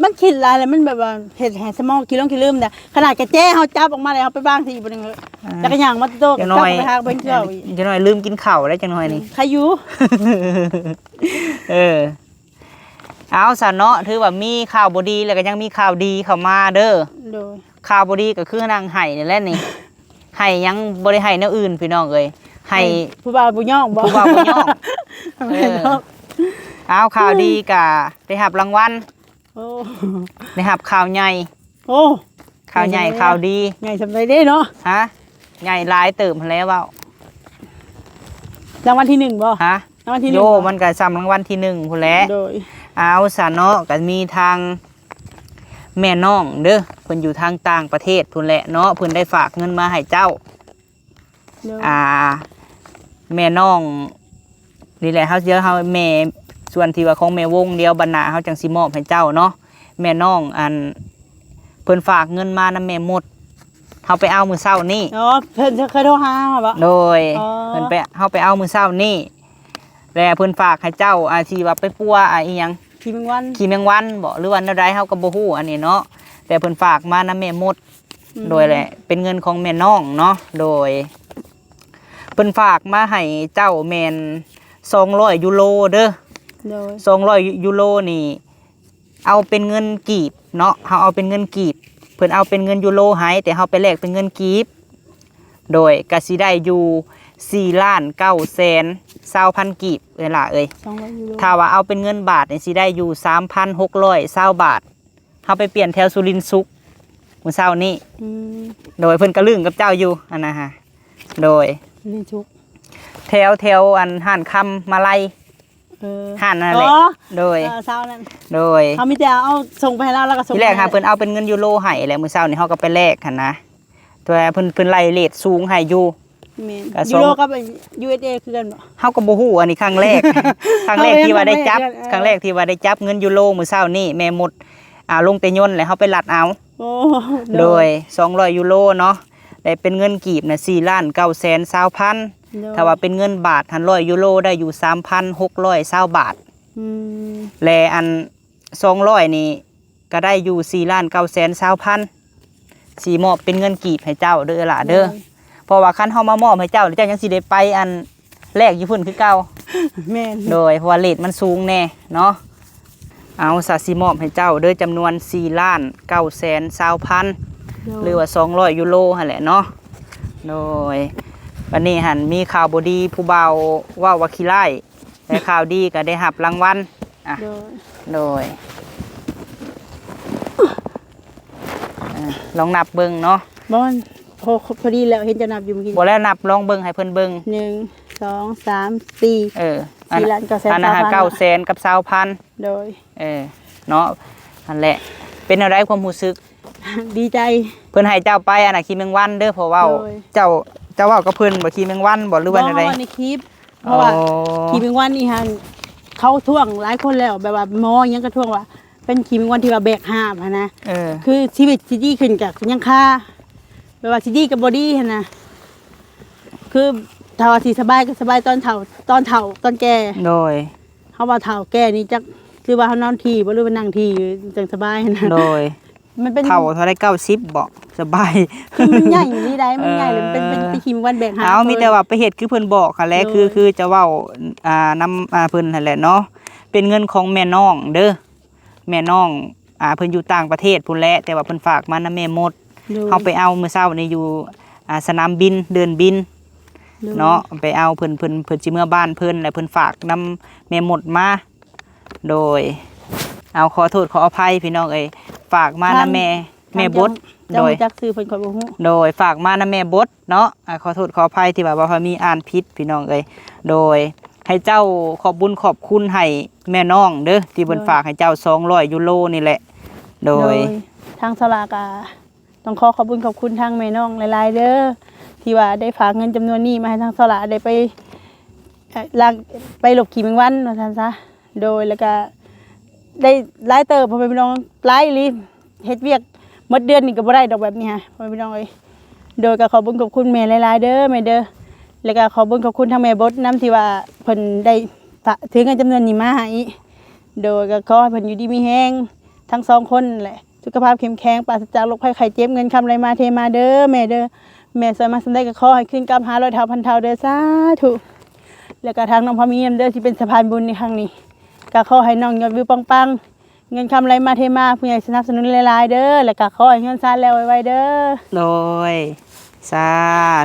มันคิดหลายแล้วมันแบบว่าเฮ็ดให้สมองขี้ลืมแต่ขนาดกระแจเฮาจับออกมาแล้วเฮาไปบ้างสิบ่ได้แล้วก็ย่างมาโตกลับไปหาเบิ่งเจ้าจังหน่อยลืมกินข้าวแล้วจังหน่อยนี่ใครอยู่เอาซะเนาะถือว่ามีข่าวบ่ดีแล้วก็ยังมีข่าวดีเข้ามาเด้อโดยข่าวบ่ดีก็คือนางไห้นี่แหละนี่ให้ยังบ่ได้ให้แนวอื่นพี่น้องให้ผู้บ่าวผู้ย่องผู้บ่าวผู้ย่องเอาข่าวดีก็ได้รับรางวัลได้รับข่าวใหญ่ข่าวใหญ่ข่าวดีใหญ่สำใดเด้เนาะฮะใหญ่หลายเติมแล้วเว้ารางวัลที่1บ่ฮะรางวัลที่1โยมันก็ซ้ำรางวัลที่1พุ่นแหละเอาซะเนาะก็มีทางแม่น้องเด้อเพิ่นอยู่ทางต่างประเทศพุ่นแหละเนาะเพิ่นได้ฝากเงินมาให้เจ้าแม่น้องนี่แหละเฮาแม่ส่วนที่ว่าของแม่วงเดียวบรรณาเฮาจังสิมอบให้เจ้าเนาะแม่น้องเพิ่นฝากเงินมานำแม่หมดเฮาไปเอามื้อเช้านี้เพิ่นเคยโทรหาบ่โดยเพิ่นเฮาไปเอามื้อเช้านี้แล้วเพิ่นฝากให้เจ้าที่ว่าไปปัวอีหยังขี่แมงวันบ่หรือว่าใดเฮาก็บ่ฮู้อันนี้เนาะแต่เพิ่นฝากมานำแม่หมดโดยแหละเป็นเงินของแม่น้องเนาะโดยเพิ่นฝากมาให้เจ้าแม่น200 ยูโรเด้อ200 ยูโรนี่เอาเป็นเงินกีบเนาะเฮาเอาเป็นเงินกีบเพิ่นเอาเป็นเงินยูโรให้แต่เฮาไปแลกเป็นเงินกีบโดยก็สิได้อยู่4,920,000 กีบล่ะถ้าว่าเอาเป็นเงินบาทนี่สิได้อยู่ 3,620 บาทเฮาไปเปลี่ยนแถวสุรินทร์สุขมื้อเช้านี้โดยเพิ่นก็ลึงกับเจ้าอยู่อันนะฮะโดยสุรินทร์สุขแถวอันห้านคำมาลัยห้านนั่นแหละโดยเช้านั้นโดยเฮามีแต่เอาส่งไปให้เราแล้วก็ส่งที่แรกค่ะเพิ่นเอาเป็นเงินยูโรให้แล้วมื้อเช้านี่เฮาก็ไปแลกหั่นนะตัวเพิ่นไล่เรทสูงให้อยู่ แม่น ก็ ยูโรกับ USA คือกันบ่ เฮาก็บ่ฮู้อันนี้ครั้งแรก ครั้งแรกที่ว่าได้จับ ครั้งแรกที่ว่าได้จับเงินยูโรมื้อเช้านี่แม่หมดลงแต่ยนต์แล้วเฮาไปลัดเอา โอ้ โดย200ยูโรเนาะได้เป็นเงินกีบน่ะ4,920,000ถ้าว่าเป็นเงินบาท100ยูโรได้อยู่ 3,620 บาท อืม และอัน200นี่ก็ได้อยู่4,920,000สิมอบเป็นเงินกีบให้เจ้าเด้อล่ะเด้อเพราะว่าคันเฮามามอบให้เจ้าเจ้ายังสิได้ไปอันแรกอยู่พุ่นคือเก่า แม่น โดยเพราะว่าเรทมันสูงแน่เนาะเอาสาสิมอบให้เจ้าเด้อจำนวน4,920,000หรือว่า200ยูโรหั่นแหละเนาะโดยวันนี้หันมีข่าวบดีผู้เบาว่าขี้ไล่แต่ข่าวดีก็ได้รับรางวัลอ่ะ โดย โดยลองนับเบิ่งเนาะ บ่มันพอดีแล้วเห็นจะนับอยู่เมื่อกี้ บ่แล้วนับลองเบิ่งให้เพิ่นเบิ่ง 1 2 3 4 อัน 4,920,000 อันนั้น900,000กับ20,000 โดย เนาะอันแหละเป็นอะไรความรู้สึก ดีใจ เพิ่นให้เจ้าไปอันน่ะขี้แมงวันเด้อเพราะว่า โดย เจ้าเว้ากับเพิ่นบ่ขี้แมงวันบ่หรือว่าอะไร บ่ในคลิปเพราะว่าขี่เป็นวันนี่ฮะเขาท่วงหลายคนแล้วแบบว่าหมอยังก็ท่วงว่าเป็นขี่เป็นวันที่ว่าแบกหาบหั้นนะ คือชีวิตสิดีขึ้นกับยังค่าแบบว่าสิดีกับบอดี้หั้นนะคือถ้าว่าสิสบายก็สบายตอนเฒ่าตอนแก่ โดย เฮาว่าเฒ่าแก่นี่จักคือว่าเฮานอนที่บ่หรือว่านั่งที่จังสบายหั้นนะ โดย มันเป็น เท่าได้90บ่สบาย คือมันใหญ่นี่ได้มันใหญ่เลยมันเป็นขี่เป็นวันแบกหาบ เอามีแต่ว่าไปเฮ็ดคือเพิ่นบอกค่ะแหละคือจะเว้านำเพิ่นนั่นแหละเนาะเป็นเงินของแม่น้องเด้อแม่น้องเพิ่นอยู่ต่างประเทศพุ่นแหละแต่ว่าเพิ่นฝากมานำแม่หมดเฮาไปเอามื้อเช้านี่อยู่สนามบินเดินบินเนาะไปเอาเพิ่นสิเมื่อบ้านเพิ่นแล้วเพิ่นฝากนำแม่หมดมาโดยเอาขอโทษขออภัยพี่น้องเอ้ยฝากมานำแม่บดโดย จักซื้อเพิ่นข่อยบ่ฮู้ โดยฝากมานำแม่บดเนาะขอโทษขออภัยที่ว่าพอมีอ่านผิดพี่น้องเอ้ยโดยให้เจ้าขอบบุญขอบคุณให้แม่น้องเด้อที่เพิ่นฝากให้เจ้า200ยูโรนี่แหละโดย ทางสลากต้องขอขอบคุณขอบคุณทางแม่น้องหลายๆเด้อที่ว่าได้ฝากเงินจำนวนนี้มาให้ทางสลากได้ไปไปหลบขี่แมงวันว่าซั่นซะโดยแล้วก็ได้หลายเติบพ่อแม่พี่น้องหลายอีหลีเฮ็ดเวียกหมดเดือนนี่ก็บ่ได้ดอกแบบนี้ฮะพ่อแม่พี่น้องเอ้ยโดยก็ขอบคุณขอบคุณแม่หลายๆเด้อแม่เด้อแล้วก็ขอบคุณขอบคุณทางแม่บดนำที่ว่าเพิ่นได้ถือเงินจำนวนนี้มาให้โดยก็ขอให้เพิ่นอยู่ดีมีแฮงทั้งสองคนแหละสุขภาพเข้มแข็งปราศจากโรคภัยไข้เจ็บเงินคำไรมาเทมาเด้อแม่เด้อแม่สวยมาสันได้ก็ขอให้ขึ้นกำ500 เท่าพันเท่าเด้อสาธุแล้วก็ทางน้องพามีเด้อที่เป็นสะพานบุญในครั้งนี้ก็ขอให้น้องยอดวิวปังๆเงินคำไรมาเทมาผู้ใหญ่สนับสนุนหลายๆเด้อแล้วก็ขอให้เงินซาแล้วไวๆเด้อ โดยสา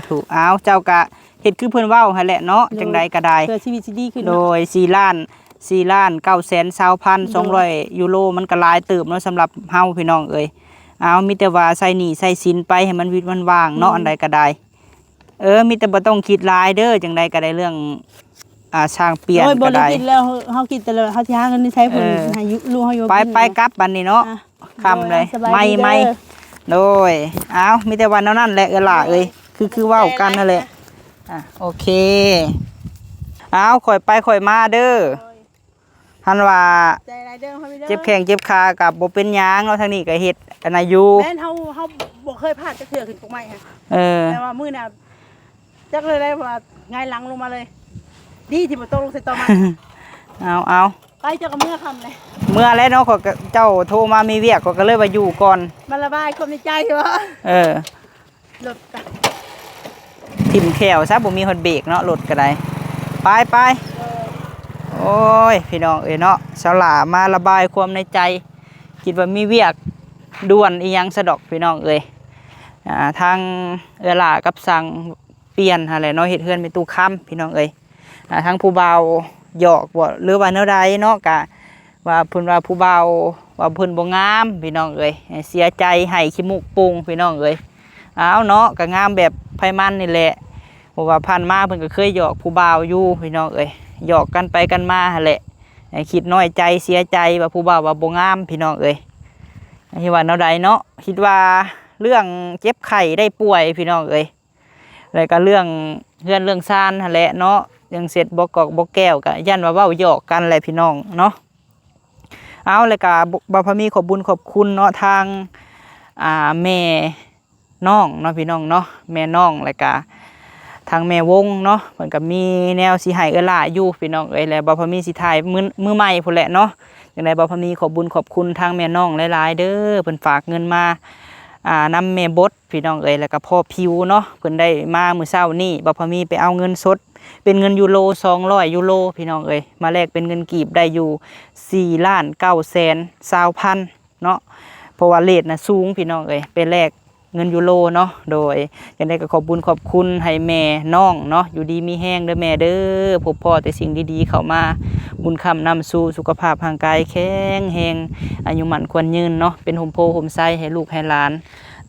ธุเอาเจ้าก็เฮ็ดคือเพิ่นเว้าหั่นแหละเนาะจังใดก็ได้ เพื่อชีวิตสิดีขึ้น โดย4,920,200ยูโรมันก็หลายเติบเนาะสำหรับเฮาพี่น้องเอ้ยเอามีแต่ว่าใส่หนี้ใส่สินไปให้มันวิตมันว่างเนาะอันใดก็ได้มีแต่บ่ต้องคิดหลายเด้อจังใดก็ได้เรื่องช่างเปลี่ยน โอ้ยบ่ ก็ ได้ ได้ กินแล้วเฮากินแต่ละเฮาสิหาเงินนี่ใช้เพิ่นให้ลูกเฮาอยู่ ไปกลับบัดนี้เนาะค่ำเลยไม่โดยเอามีแต่วันนั้นแหละล่ะเอ้ยคือเว้ากันนั่นแหละโอเคเอาข่อยไปข่อยมาเด้อหันว่า ใจหลายเด้อเฮามีเด้อ เจ็บแข้งเจ็บขากับบ่เป็นหยังเนาะทางนี้ก็เฮ็ดอันน่ะอยู่ แม่นเฮาบ่เคยพลาดจักเทื่อขึ้นปกไม้ค่ะ อ แต่ว่ามื้อน่ะจักเลยได้ว่าหงายหลังลงมาเลย ดีที่บ่ตกลงใส่ตอมัน เอา ไปเจ้าก็เมื่อค่ำเลย เมื่อแล้วเนาะขอยก็เจ้าโทรมามีเวียกขอยก็เลยว่าอยู่ก่อน มาระบายความในใจว่า รถกัน ถิ่มแขวซะบ่มีฮอดเบรกเนาะรถก็ได้ไปโอ้ยพี่น้องเอ้ยเนาะสลามาระบายความในใจคิดว่ามีเวียกด่วนอีหยังสะดอกพี่น้องเอ้ยทางหล่ากับสั่งเปลี่ยนอะไรเนาะเฮ็ดเฮือนเป็นตู้ค้ำพี่น้องเอ้ยทางผู้เบาหยอกบ่หรือว่าแนวใดเนาะกะว่าเพิ่นว่าผู้เบาว่าเพิ่นบ่งามพี่น้องเอ้ยเสียใจให้ขี้มูกปุงพี่น้องเอ้ยเอาเนาะก็งามแบบไผมันนี่แหละเพราะว่าผ่านมาเพิ่นก็เคยหยอกผู้เบาอยู่พี่น้องเอ้ยหยอกกันไปกันมาหั่นแหละคิดน้อยใจเสียใจว่าผู้เบาว่าบ่งามพี่น้องเอ้ยที่ว่าแนวใดเนาะคิดว่าเรื่องเจ็บไข้ได้ป่วยพี่น้องเอ้ย แล้วก็เรื่องเฮือนเรื่องซ่านหั่นแหละเนาะเรื่องเสร็จบ่กอกบ่แก้วก็ยันว่าเว้าหยอกกันแหละพี่น้องเนาะเอาแล้วก็บ่พอมีขอบบุญขอบคุณเนาะทางแม่น้องเนาะพี่น้องเนาะแม่น้องแล้วก็ทางแม่วงเนาะเพิ่นก็มีแนวสิให้เอื้อหล่าอยู่พี่น้องเอ้ยแล้วบ่พอมีสิถ่ายมือใหม่พุ่นแหละเนาะจังได๋บ่พอมีขอบบุญขอบคุณทางแม่น้องหลายๆเด้อเพิ่นฝากเงินมานำแม่บดพี่น้องเอ้ยแล้วก็พ่อพิวเนาะเพิ่นได้มามื้อเช้านี้บ่พอมีไปเอาเงินสดเป็นเงินยูโร200ยูโรพี่น้องเอ้ยมาแลกเป็นเงินกีบได้อยู่4,920,000เนาะเพราะว่าเรทน่ะสูงพี่น้องเอ้ยไปแลกเงินยูโรเนาะโดยจังได๋ก็ขอบบุญขอบคุณให้แม่น้องเนาะอยู่ดีมีแห้งเด้อแม่เด้อพบพ่อแต่สิ่งดีๆเข้ามาบุญคำนำสู่สุขภาพร่างกายแข็งแรงอายุมั่นควรยืนเนาะเป็นห่มโพห่มไส้ให้ลูกให้หลาน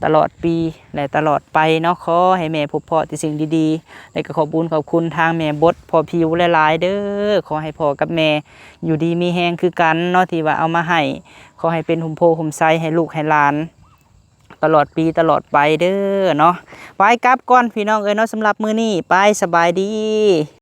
ตลอดปีและตลอดไปเนาะขอให้แม่พบพ่อแต่สิ่งดีๆและก็ขอบบุญขอบคุณทางแม่บดพ่อพิวหลายๆเด้อขอให้พ่อกับแม่อยู่ดีมีแห้งคือกันเนาะที่ว่าเอามาให้ขอให้เป็นห่มโพห่มไส้ให้ลูกให้หลานตลอดปีตลอดไปเด้อเนาะไปกลับก่อนพี่น้องเอ้ยเนาะสำหรับมื้อนี้ไปสบายดี